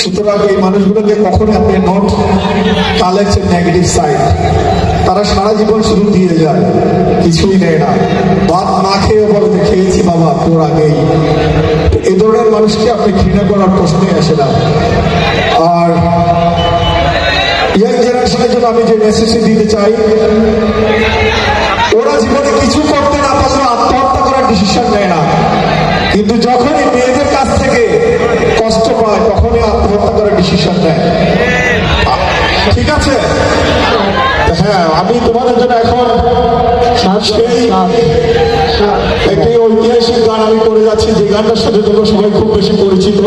সুতরাং এই মানুষগুলোকে কখনো আপনি নট কালেক্টের নেগেটিভ সাইড। তারা সারা জীবন শুধু দিয়ে যায়, কিছুই নেয় না, ভাত না খেয়েও বলে যে খেয়েছি বাবা তোর আগেই। এই ধরনের মানুষকে আপনি ঘৃণা করার প্রশ্নই আসে না। আর ইয়াং জেনারেশনের জন্য আমি যে মেসেজটি দিতে চাই, ওরা জীবনে কিছু করতে না পারলেও আত্মহত্যা করার ডিসিশন নেয় না, কিন্তু যখনই মেয়েদের কাছ থেকে কষ্ট পায় তখনই আত্মহত্যা করার ডিসিশন নেয়। ঠিক আছে? হ্যাঁ, আমি তোমাদের জন্য এখন একটি ঐতিহাসিক গান আমি করে যাচ্ছি, যে গানটার সাথে তোমরা সবাই খুব বেশি পরিচিত।